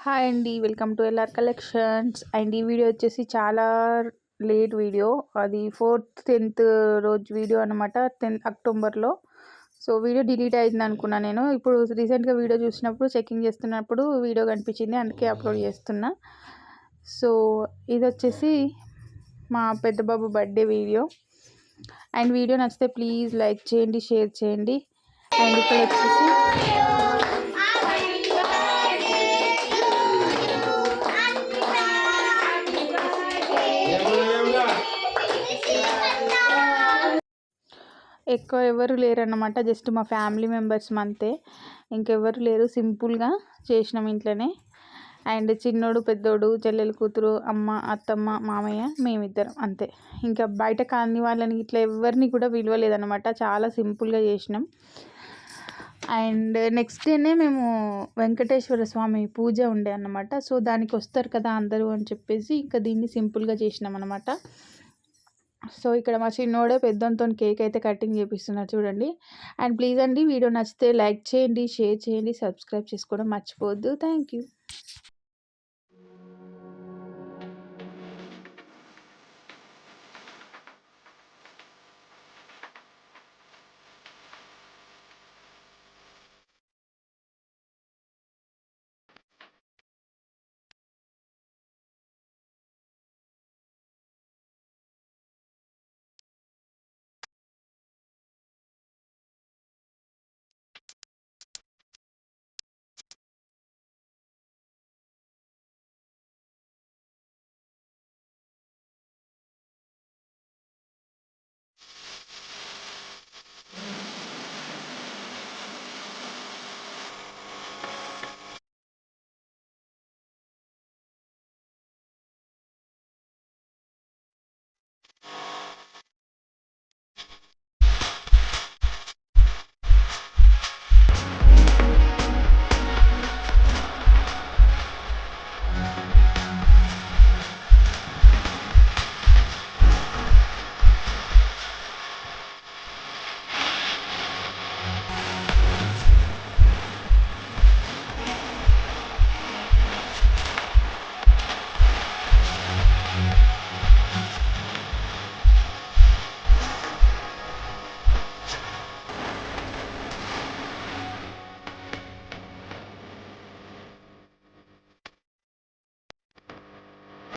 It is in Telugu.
హాయ్ అండి. Welcome to LR collections. And ఈ వీడియో వచ్చేసి చాలా లేట్ వీడియో. అది 4th 10th రోజు వీడియో అనమాట. 10 అక్టోబర్లో. సో వీడియో డిలీట్ అయింది అనుకున్నా నేను. ఇప్పుడు రీసెంట్గా వీడియో చూసినప్పుడు చెకింగ్ చేస్తున్నప్పుడు వీడియో కనిపించింది, అందుకే అప్లోడ్ చేస్తున్నా. సో ఇది వచ్చేసి మా పెద్ద బాబు బర్త్డే వీడియో. అండ్ వీడియో నచ్చితే ప్లీజ్ లైక్ చేయండి, షేర్ చేయండి. అండ్ ఇక్కడ వచ్చేసి ఎక్కువ ఎవరు లేరన్నమాట, జస్ట్ మా ఫ్యామిలీ మెంబర్స్ అంతే, ఇంకెవరు లేరు. సింపుల్గా చేసినాం ఇంట్లోనే. అండ్ చిన్నోడు, పెద్దోడు, చెల్లెలు కూతురు, అమ్మ, అత్తమ్మ, మామయ్య, మేమిద్దరం అంతే. ఇంకా బయట కాని వాళ్ళని ఇట్లా ఎవరిని కూడా విలువలేదన్నమాట. చాలా సింపుల్గా చేసినాం. అండ్ నెక్స్ట్ డేనే మేము వెంకటేశ్వర స్వామి పూజ ఉండే అన్నమాట. సో దానికి వస్తారు కదా అందరూ అని చెప్పేసి ఇంకా దీన్ని సింపుల్గా చేసినాం అనమాట. సో ఇక్కడ మా చిన్నోడే పెద్దంతో కేక్ అయితే కటింగ్ చేపిస్తున్నారు చూడండి. అండ్ ప్లీజ్ అండి, వీడియో నచ్చితే లైక్ చేయండి, షేర్ చేయండి, సబ్స్క్రైబ్ చేసుకోవడం మర్చిపోవద్దు. Thank you.